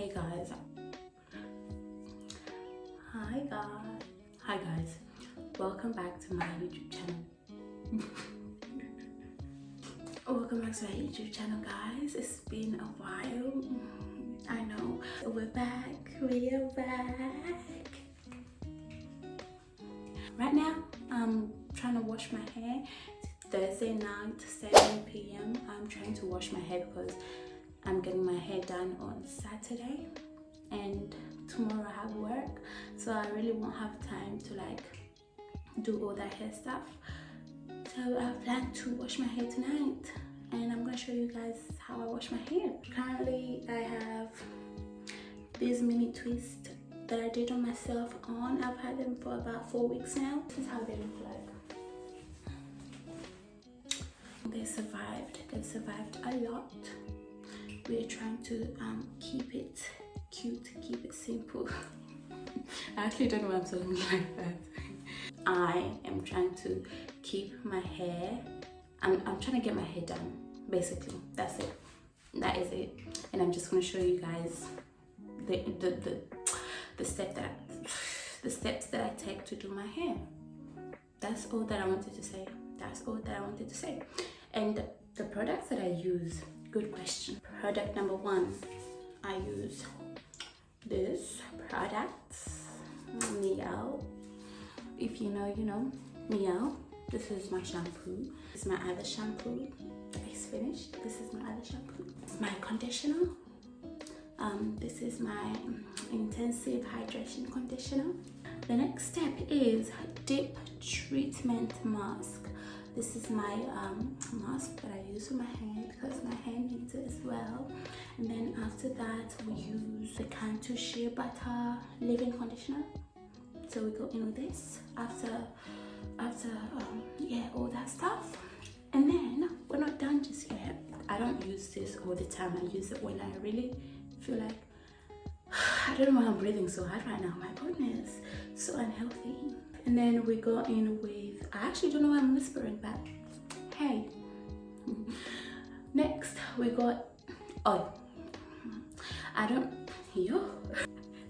Hey guys. Hi guys. Welcome back to my YouTube channel. Welcome back to my YouTube channel, guys. It's been a while. I know. We're back. We are back. Right now, I'm trying to wash my hair. It's Thursday night, 7 p.m. I'm trying to wash my hair because I'm getting my hair done on Saturday and tomorrow I have work, so I really won't have time to like do all that hair stuff. So I plan to wash my hair tonight and I'm gonna show you guys how I wash my hair. Currently I have these mini twists that I did on myself on. I've had them for about 4 weeks now. This is how they look like. They've survived a lot. We're trying to keep it cute, keep it simple. I actually don't know why I'm talking like that. I am trying to keep my hair. I'm trying to get my hair done, basically. That's it. That is it. And I'm just going to show you guys the steps that I take to do my hair. That's all that I wanted to say. And the products that I use. Good question. Product number 1, I use this product, Meow. If you know, you know. Meow. This is my shampoo. This is my other shampoo. It's finished. This is my other shampoo. My conditioner. This is my intensive hydration conditioner. The next step is deep treatment mask. This is my mask that I use for my hair because my hair needs it as well. And then after that, we use the Cantu Shea Butter leave-in conditioner. So we go in with this after all that stuff. And then we're not done just yet. I don't use this all the time. I use it when I really feel like I don't know why I'm breathing so hard right now. My goodness, so unhealthy. And then we go in with, I actually don't know why I'm whispering, but hey. Next we got,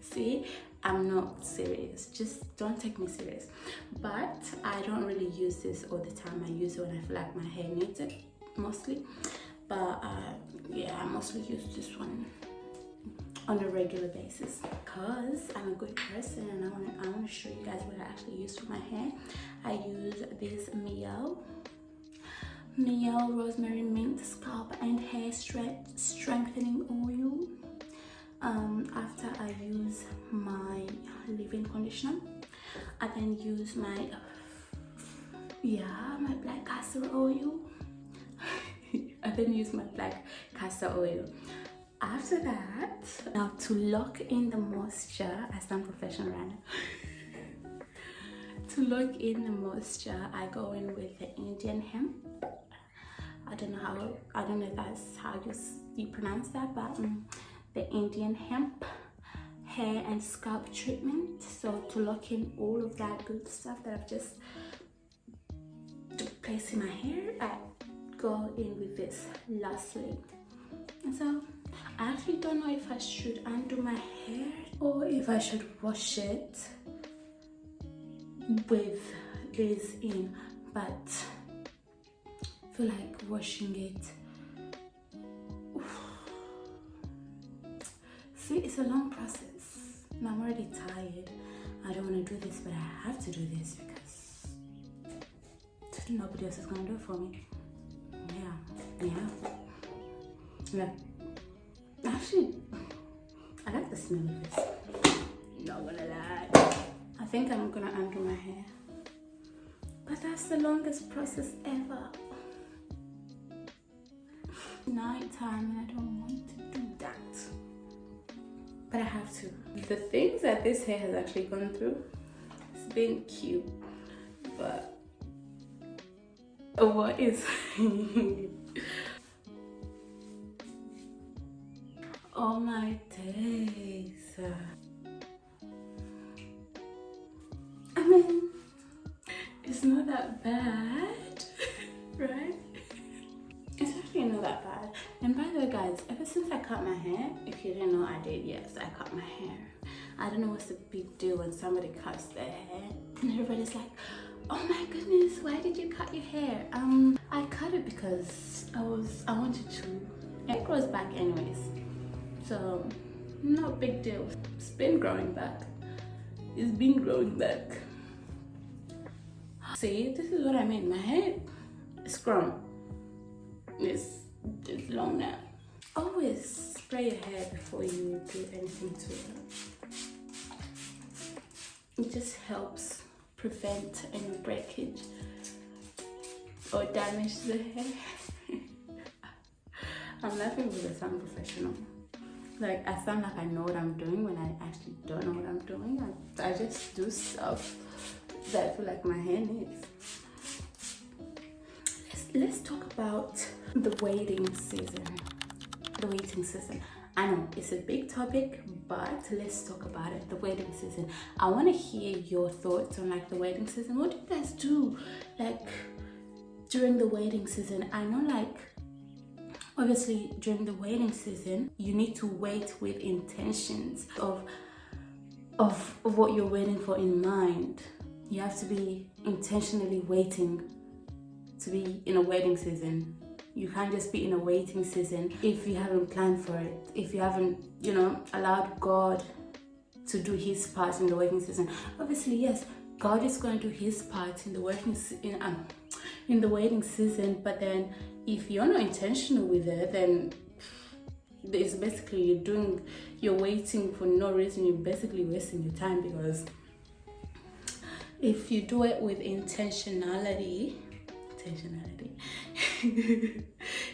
see, I'm not serious. Just don't take me serious. But I don't really use this all the time. I use it when I feel like my hair needs it, mostly. But yeah, I mostly use this one on a regular basis because I'm a good person and I want to show you guys what I actually use for my hair. I use this Meow Rosemary Mint Scalp and Hair Strengthening Oil. After I use my leave-in conditioner, I then use my black castor oil. After that, now to lock in the moisture, I sound professional right now. To lock in the moisture, I go in with the Indian hemp. I don't know if that's how you pronounce that, but the Indian hemp hair and scalp treatment. So to lock in all of that good stuff that I've just placed in my hair, I go in with this lastly. And so I actually don't know if I should undo my hair or if I should wash it with this in, but I feel like washing it. See, it's a long process and I'm already tired. I don't want to do this, but I have to do this because nobody else is going to do it for me. Yeah. Actually, I like the smell of this. Not gonna lie. I think I'm gonna undo my hair. But that's the longest process ever. Nighttime and I don't want to do that. But I have to. The things that this hair has actually gone through, it's been cute. But what is oh my days. I mean, it's not that bad, right? It's actually not that bad. And by the way, guys, ever since I cut my hair, if you didn't know, I did, yes, I cut my hair. I don't know what's the big deal when somebody cuts their hair and everybody's like, oh my goodness, why did you cut your hair? I cut it because I wanted to. It grows back anyways, so no big deal. It's been growing back. It's been growing back. See, this is what I mean. My hair is grown. It's long now. Always spray your hair before you do anything to it. It just helps prevent any breakage or damage to the hair. I'm laughing because I sound professional. Like, I sound like I know what I'm doing when I actually don't know what I'm doing. I just do stuff that I feel like my hair needs. Let's talk about the waiting season. The waiting season. I know it's a big topic, but let's talk about it. The waiting season. I want to hear your thoughts on like the waiting season. What do you guys do like during the waiting season? I know, like, obviously during the waiting season, you need to wait with intentions of what you're waiting for in mind. You have to be intentionally waiting to be in a waiting season. You can't just be in a waiting season if you haven't planned for it, if you haven't, allowed God to do his part in the waiting season. Obviously, yes, God is going to do his part in the in the waiting season, but then if you're not intentional with it, then it's basically you're waiting for no reason. You're basically wasting your time, because if you do it with intentionality,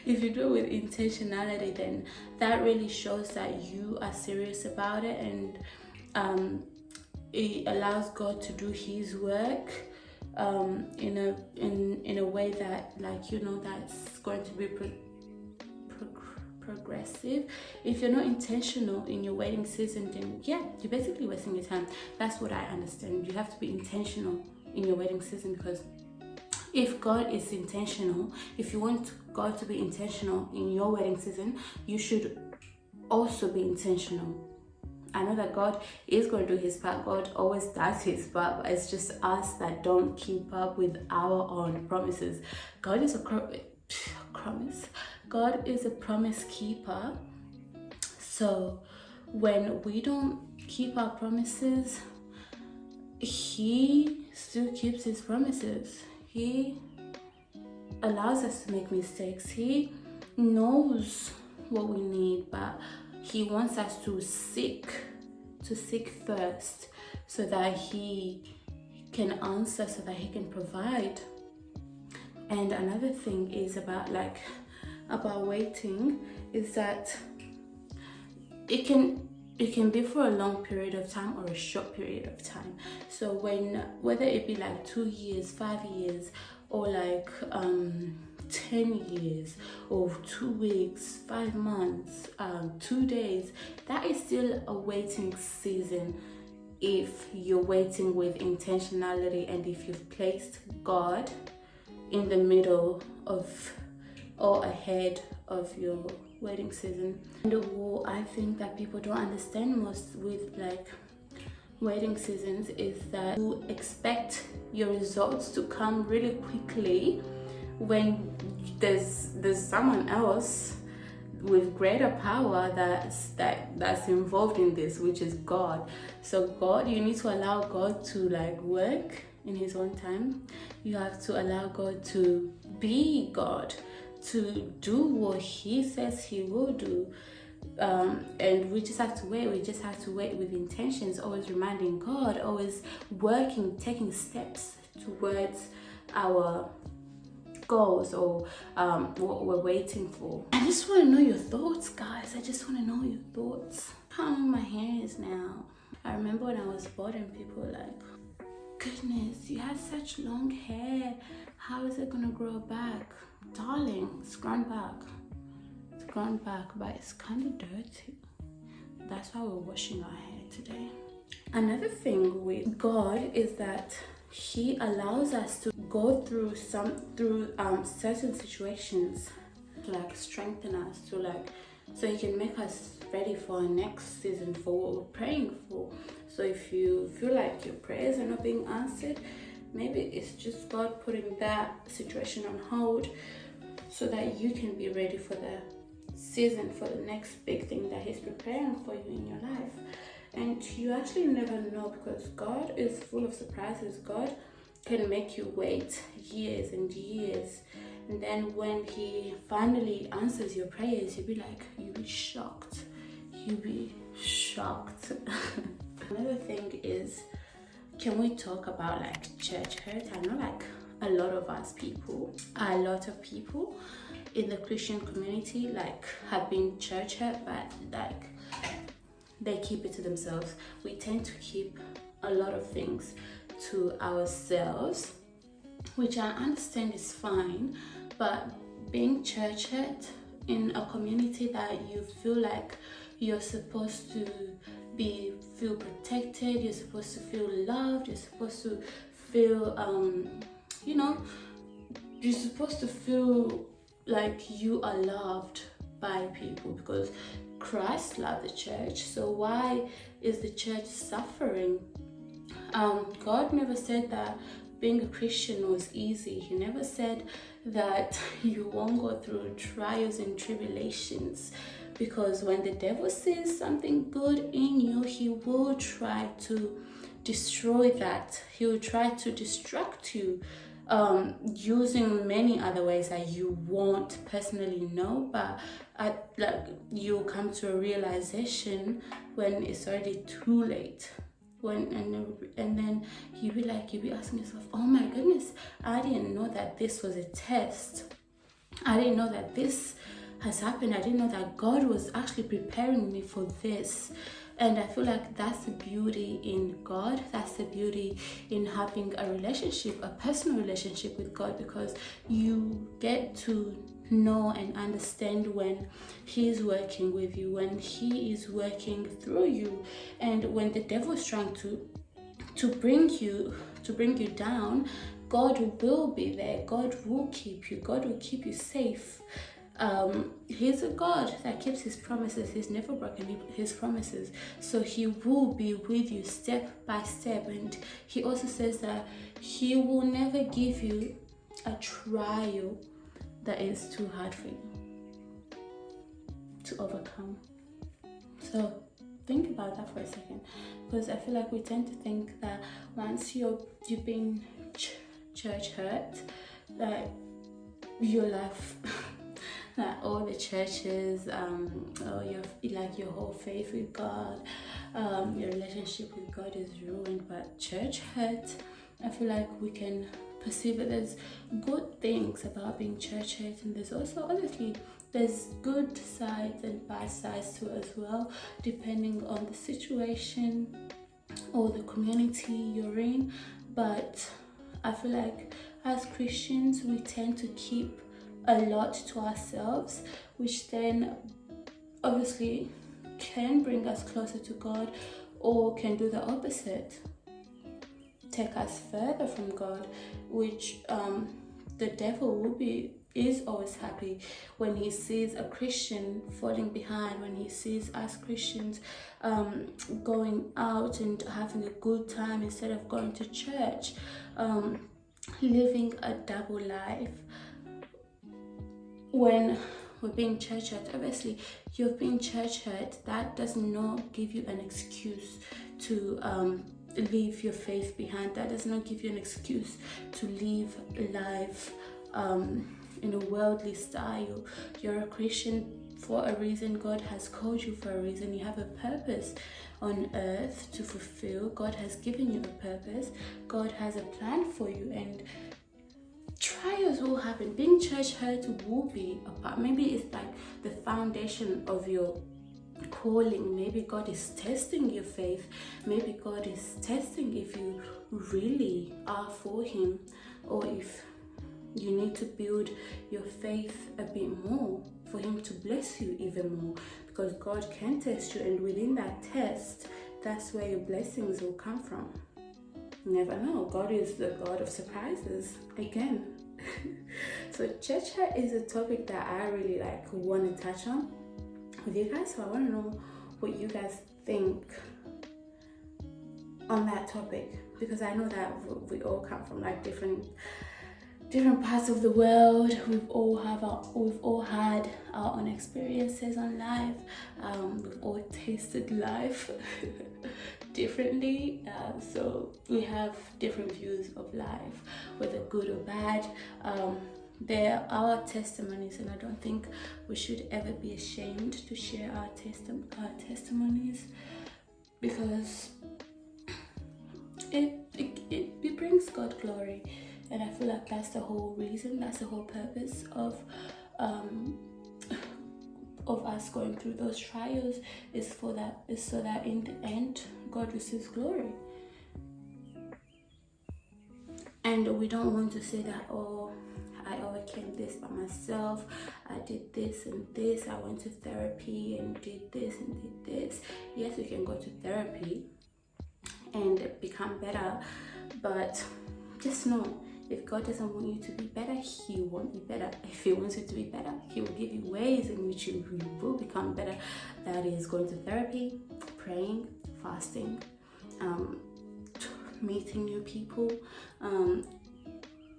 if you do it with intentionality, then that really shows that you are serious about it, and it allows God to do his work in a way that, like, that's going to be progressive. If you're not intentional in your waiting season, then yeah, you're basically wasting your time. That's what I understand. You have to be intentional in your waiting season, because if God is intentional, if you want God to be intentional in your wedding season, you should also be intentional. I know that God is going to do his part. God always does his part, but it's just us that don't keep up with our own promises. God is a promise. God is a promise keeper. So when we don't keep our promises, he still keeps his promises. He allows us to make mistakes. He knows what we need, but he wants us to seek first, so that he can answer, so that he can provide. And another thing is about waiting is that it can be for a long period of time or a short period of time. So whether it be like 2 years, 5 years, or like 10 years, or 2 weeks, 5 months, 2 days, that is still a waiting season if you're waiting with intentionality, and if you've placed God in the middle of or ahead of your waiting season. And what I think that people don't understand most with like waiting seasons is that you expect your results to come really quickly when there's someone else with greater power that's involved in this, which is God. So God, you need to allow God to like work in his own time. You have to allow God to be God, to do what he says he will do. And we just have to wait. We just have to wait with intentions, always reminding God, always working, taking steps towards our goals or what we're waiting for. I just want to know your thoughts, guys. I just want to know your thoughts. How long my hair is now. I remember when I was bought and people were like, goodness, you have such long hair. How is it gonna grow back? Darling, it's grown back. It's grown back, but it's kind of dirty. That's why we're washing our hair today. Another thing with God is that he allows us to go through certain situations to like strengthen us, to like so he can make us ready for our next season, for what we're praying for. So if you feel like your prayers are not being answered, maybe it's just God putting that situation on hold so that you can be ready for the season, for the next big thing that he's preparing for you in your life. And you actually never know, because God is full of surprises. God can make you wait years and years, and then when he finally answers your prayers, you'll be shocked. Another thing is, can we talk about like church hurt? I know like a lot of people in the Christian community like have been church hurt, but like they keep it to themselves. We tend to keep a lot of things to ourselves, which I understand is fine, but being church hurt in a community that you feel like you're supposed to feel protected, you're supposed to feel loved, you're supposed to feel you're supposed to feel like you are loved by people, because Christ loved the church. So why is the church suffering? God never said that being a Christian was easy. He never said that you won't go through trials and tribulations, because when the devil sees something good in you, he will try to destroy that. He will try to distract you using many other ways that you won't personally know, but you'll come to a realization when it's already too late. And then you'll be asking yourself, oh my goodness, I didn't know that this was a test. I didn't know that this has happened. I didn't know that God was actually preparing me for this. And I feel like that's the beauty in God. That's the beauty in having a relationship, a personal relationship with God, because you get to know and understand when he's working with you, when he is working through you. And when the devil is trying to bring you down, God will be there. God will keep you. God will keep you safe. He's a God that keeps his promises. He's never broken his promises. So he will be with you step by step. And he also says that he will never give you a trial that is too hard for you to overcome. So think about that for a second, because I feel like we tend to think that once you've been church hurt, that your life that all the churches, or your whole faith with God, your relationship with God is ruined. But church hurt, I feel like we can perceive it as good things about being church hurt, and there's also obviously there's good sides and bad sides to it as well, depending on the situation or the community you're in. But I feel like as Christians, we tend to keep a lot to ourselves, which then obviously can bring us closer to God, or can do the opposite, take us further from God, which the devil is always happy when he sees a Christian falling behind, when he sees us Christians going out and having a good time instead of going to church, living a double life. When we're being church hurt, obviously you've been church hurt, that does not give you an excuse to leave your faith behind. That does not give you an excuse to live life in a worldly style. You're a Christian for a reason. God has called you for a reason. You have a purpose on earth to fulfill. God has given you a purpose. God has a plan for you, and trials will happen. Being church hurt will be a part. Maybe it's like the foundation of your calling. Maybe God is testing your faith. Maybe God is testing if you really are for him, or if you need to build your faith a bit more for him to bless you even more, because God can test you, and within that test, that's where your blessings will come from. You never know. God is the God of surprises again. So church hurt is a topic that I really want to touch on, with you guys. So I want to know what you guys think on that topic, because I know that we all come from like different parts of the world. We've all had our own experiences on life. We've all tasted life differently, so we have different views of life, whether good or bad. They're our testimonies, and I don't think we should ever be ashamed to share our testimonies, because it brings God glory. And I feel like that's the whole reason, that's the whole purpose of us going through those trials, is so that in the end God receives glory. And we don't want to say that, oh, I overcame this by myself, I did this and this, I went to therapy and did this and did this. Yes, we can go to therapy and become better, but just know, if God doesn't want you to be better, He won't be better. If He wants you to be better, He will give you ways in which you will become better. That is going to therapy, praying, fasting, meeting new people,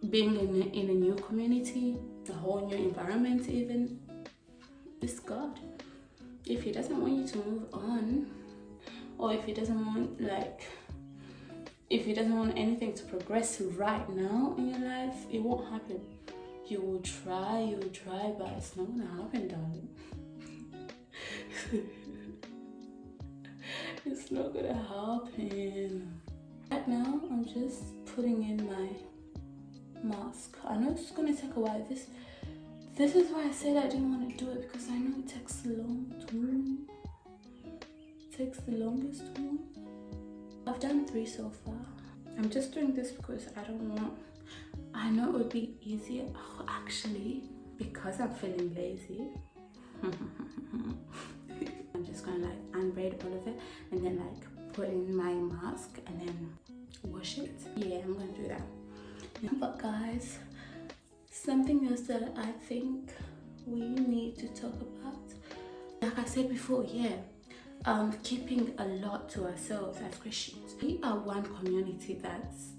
being in a new community, a whole new environment even. It's God. If He doesn't want you to move on, or if He doesn't want anything to progress right now in your life, it won't happen. You will try, but it's not gonna happen, darling. It's not gonna happen. Right now, I'm just putting in my mask. I know it's gonna take a while. This is why I said I didn't want to do it, because I know it takes a long time. It takes the longest one. I've done 3 so far. I'm just doing this because I know it would be easier. Oh, actually, because I'm feeling lazy, I'm just gonna like unbraid all of it and then like put in my mask and then wash it. Yeah, I'm gonna do that. But guys, something else that I think we need to talk about, like I said before, keeping a lot to ourselves as Christians. We are one community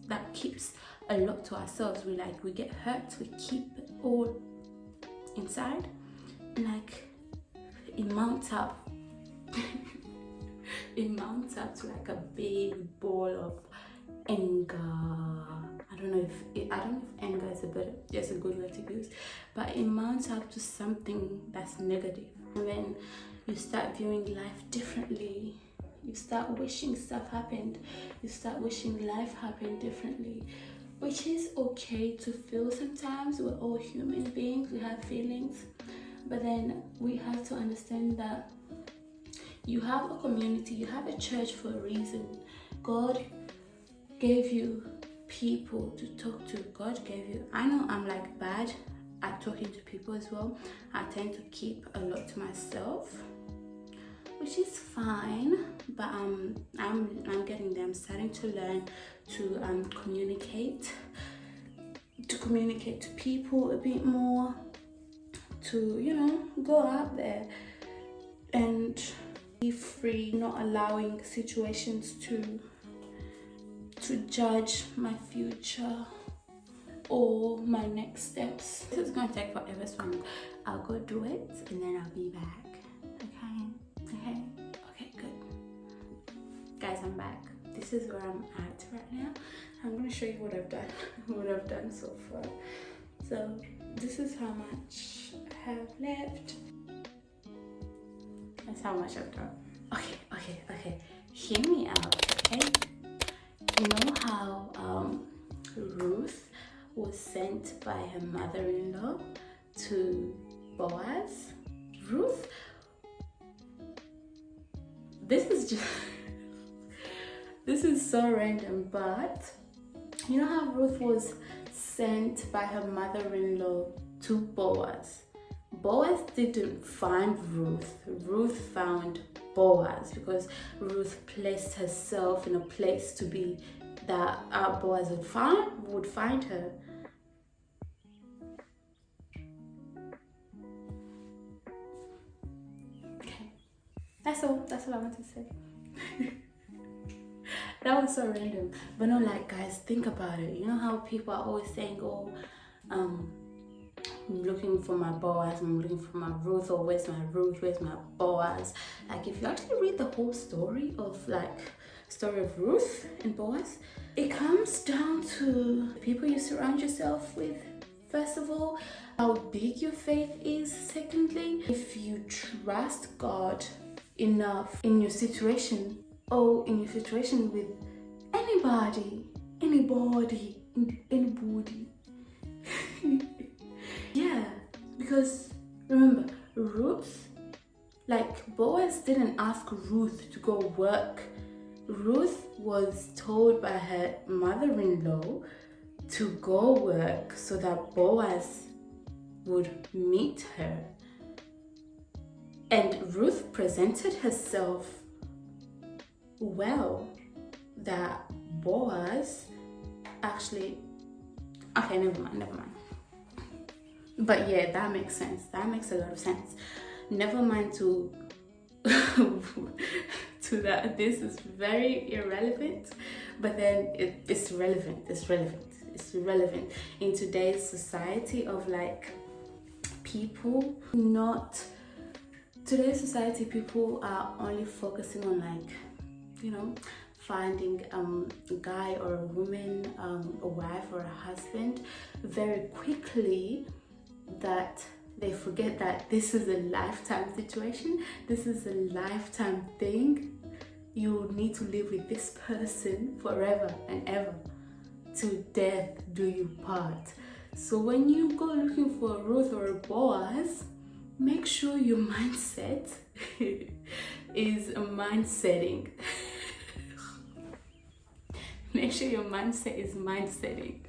that keeps a lot to ourselves. We get hurt, we keep it all inside, like it mounts up. It mounts up to like a big ball of anger. I don't know if anger is a good word to use, but it mounts up to something that's negative, and then you start viewing life differently. You start wishing stuff happened. You start wishing life happened differently, which is okay to feel sometimes. We're all human beings, we have feelings, but then we have to understand that you have a community, you have a church for a reason. God gave you people to talk to. God gave you, I know I'm like bad at talking to people as well. I tend to keep a lot to myself, which is fine, but I'm getting there. I'm starting to learn to communicate to people a bit more, to go out there and be free, not allowing situations to judge my future or my next steps. This is going to take forever, so I'll go do it and then I'll be back. Okay, good. Guys, I'm back. This is where I'm at right now. I'm going to show you what I've done so far. So this is how much I have left. That's how much I've done. Okay. Hear me out, okay? You know how Ruth was sent by her mother-in-law to Boaz? Ruth, this is so random, but you know how Ruth was sent by her mother-in-law to Boaz? Boaz didn't find Ruth. Ruth found Boaz, because Ruth placed herself in a place to be that Boaz would find her. Okay. That's all I wanted to say. That was so random. But no, like, guys, think about it. You know how people are always saying, oh, I'm looking for my Boaz, I'm looking for my Ruth, or where's my Ruth, where's my Boaz? Like, if you actually read the whole story of Ruth and Boaz, it comes down to people you surround yourself with, first of all, how big your faith is, secondly, if you trust God enough in your situation, or in your situation with anybody. Yeah, because remember, Ruth, like, Boaz didn't ask Ruth to go work. Ruth was told by her mother-in-law to go work so that Boaz would meet her. And Ruth presented herself well, that Boaz actually, okay, never mind. But yeah, that makes sense. That makes a lot of sense. Never mind to to that. This is very irrelevant, but then it's relevant. It's relevant in today's society of like people not. Today's society, people are only focusing on like, you know, finding a guy or a woman, a wife or a husband very quickly, that they forget that this is a lifetime situation. This is a lifetime thing. You need to live with this person forever and ever. To death do you part. So when you go looking for a Ruth or a Boaz, make sure your mindset is mindsetting. Make sure your mindset is mindsetting,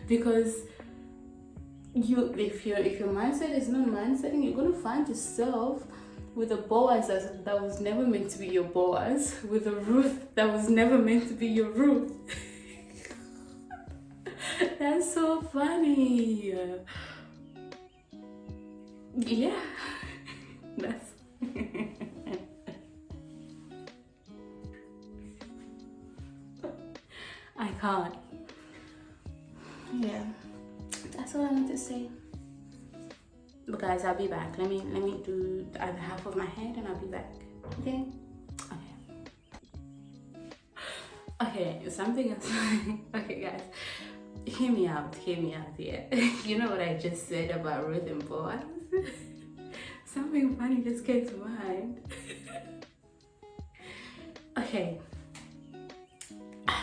because if your mindset is not mindsetting, you're gonna find yourself with a Boaz that was never meant to be your Boaz, with a Ruth that was never meant to be your Ruth. That's so funny. Yeah, that's I can't. Yeah, that's all I want to say. But guys, I'll be back. Let me do the other half of my head and I'll be back. Okay. Something else. Okay, guys, hear me out. Yeah. You know what I just said about Ruth and Boaz? Something funny just came to mind. Okay.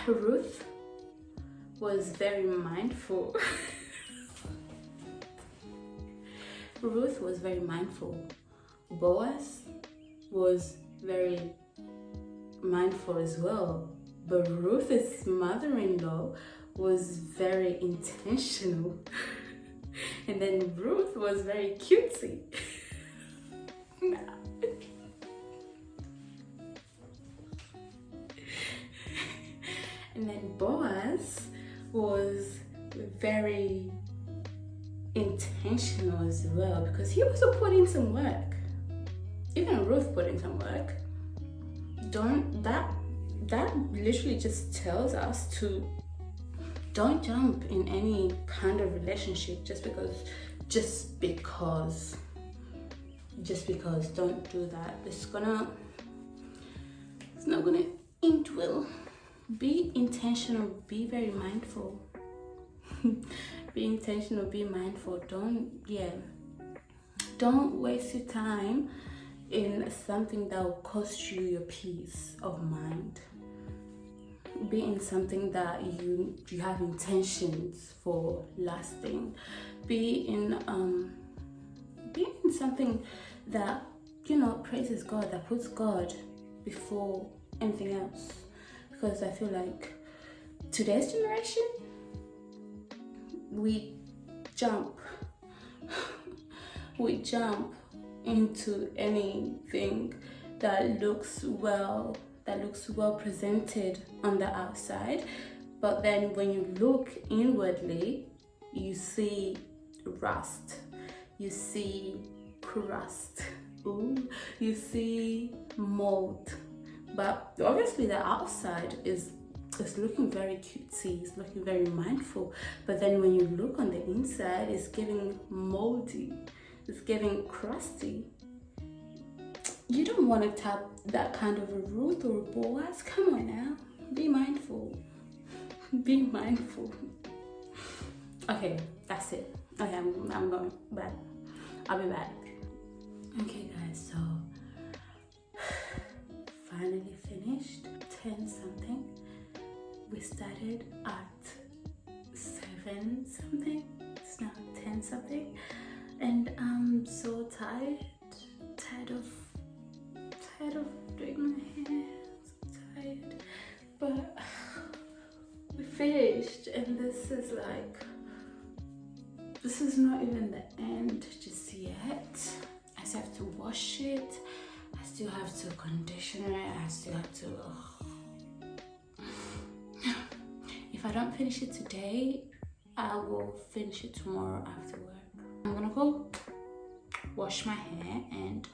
Ruth was very mindful. Ruth was very mindful. Boaz was very mindful as well. But Ruth's mother-in-law was very intentional. And then Ruth was very cutesy. And then Boaz was very intentional as well, because he also put in some work. Even Ruth put in some work. That literally just tells us to don't jump in any kind of relationship just because don't do that. It's not gonna end well. Be intentional, be very mindful. Be intentional, be mindful. Don't waste your time in something that will cost you your peace of mind. Be in something that you have intentions for lasting. Be in something that, you know, praises God, that puts God before anything else. Because I feel like today's generation, we jump into anything that looks well presented on the outside, but then when you look inwardly, you see rust, you see crust, ooh, you see mold. But obviously the outside is looking very cutesy, it's looking very mindful. But then when you look on the inside, it's giving moldy, it's giving crusty. You don't want to tap that kind of a Ruth or a Boaz. Come on now, be mindful. Be mindful. Okay, that's it. Okay, I'm going back. I'll be back. Okay guys, so finally finished 10 something. We started at 7 something. It's now 10 something. And I'm so tired of doing my hair. So tired. But we finished, and this is not even the end just yet. I still have to wash it, I still have to condition it, I still have to if I don't finish it today, I will finish it tomorrow after work. I'm gonna go wash my hair and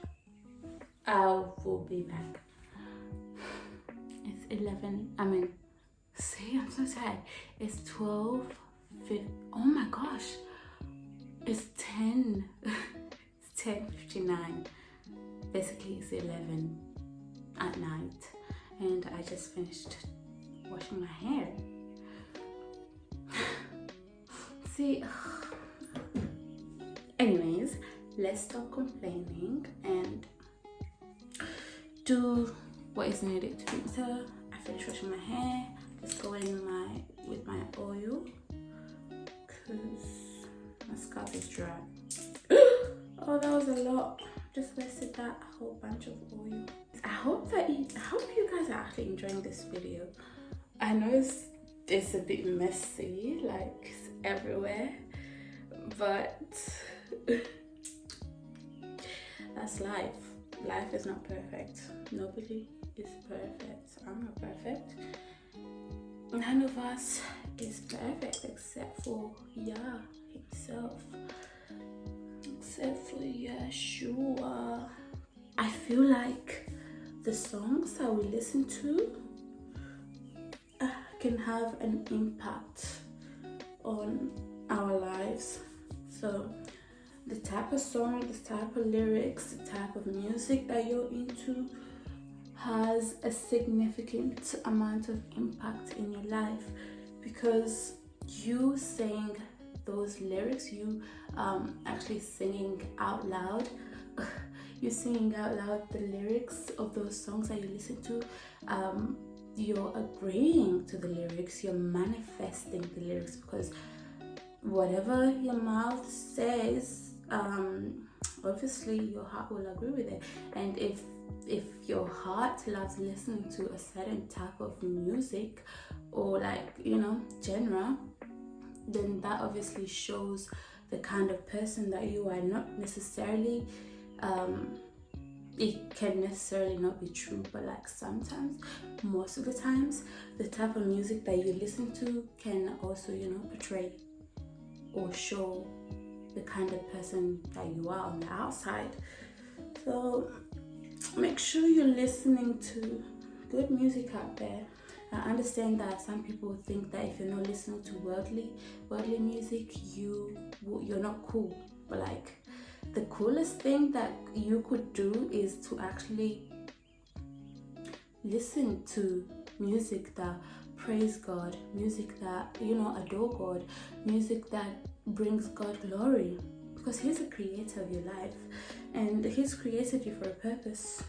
I will be back. It's 11, see, I'm so tired. It's 12, oh my gosh. It's 10, it's 10:59. Basically it's 11 at night and I just finished washing my hair. See, anyways, let's stop complaining and do what is needed to do. So I finished washing my hair. Let's go in with my oil because my scalp is dry. Oh, that was a lot. Just wasted that whole bunch of oil. I hope you guys are actually enjoying this video. I know it's a bit messy, like it's everywhere, but that's life. Life is not perfect. Nobody is perfect. I'm not perfect. None of us is perfect except for Yah himself. Except for Yeshua. I feel like the songs that we listen to can have an impact on our lives. So the type of song, the type of lyrics, the type of music that you're into has a significant amount of impact in your life, because you saying those lyrics, you actually singing out loud, you're singing out loud the lyrics of those songs that you listen to, you're agreeing to the lyrics, you're manifesting the lyrics, because whatever your mouth says, obviously your heart will agree with it. And if your heart loves listening to a certain type of music or genre, then that obviously shows the kind of person that you are. Not necessarily it can necessarily not be true, but like sometimes, most of the times, the type of music that you listen to can also portray or show the kind of person that you are on the outside. So make sure you're listening to good music out there. I understand that some people think that if you're not listening to worldly music, you're not cool. But like, the coolest thing that you could do is to actually listen to music that praise God, music that adore God, music that brings God glory, because He's the creator of your life and He's created you for a purpose.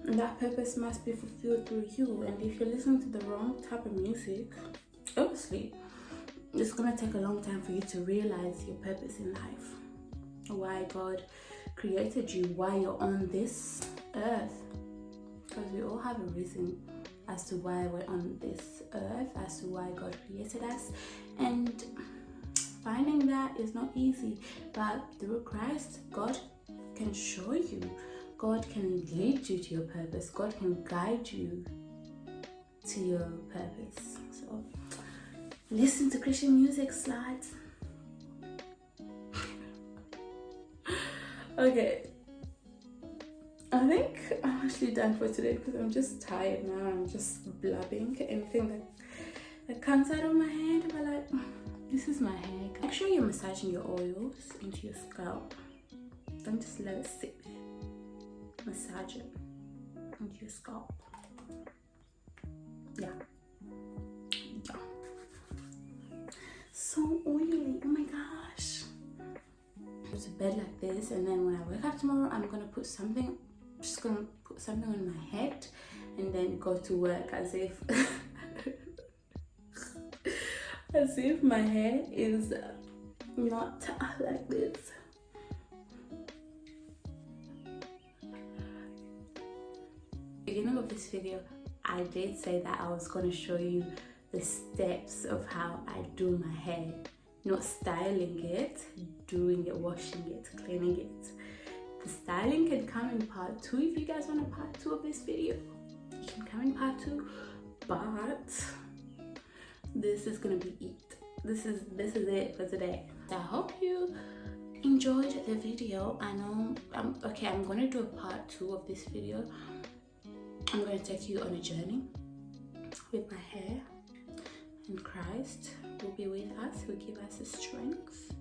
And that purpose must be fulfilled through you. And if you're listening to the wrong type of music, obviously it's gonna take a long time for you to realize your purpose in life, why God created you, why you're on this earth. Because we all have a reason as to why we're on this earth, as to why God created us. And finding that is not easy, but through Christ, God can show you. God can lead you to your purpose. God can guide you to your purpose. So listen to Christian music, slides. Okay. I think I'm actually done for today because I'm just tired now. I'm just blabbing. Anything that comes out of my head, but like, this is my hair. Make sure you're massaging your oils into your scalp. Don't just let it sit there. Massage it into your scalp. Yeah. So oily. Oh my gosh. Go to bed like this, and then when I wake up tomorrow, I'm gonna put something. Just gonna put something on my head, and then go to work as if as if my hair is not like this. Beginning of this video, I did say that I was going to show you the steps of how I do my hair, not styling it, doing it, washing it, cleaning it. The styling can come in part 2 if you guys want a part 2 of this video. You can come in part 2, but this is gonna be it. This is it for today. I hope you enjoyed the video. I know I'm gonna do a part 2 of this video. I'm going to take you on a journey with my hair, and Christ will be with us. He will give us the strength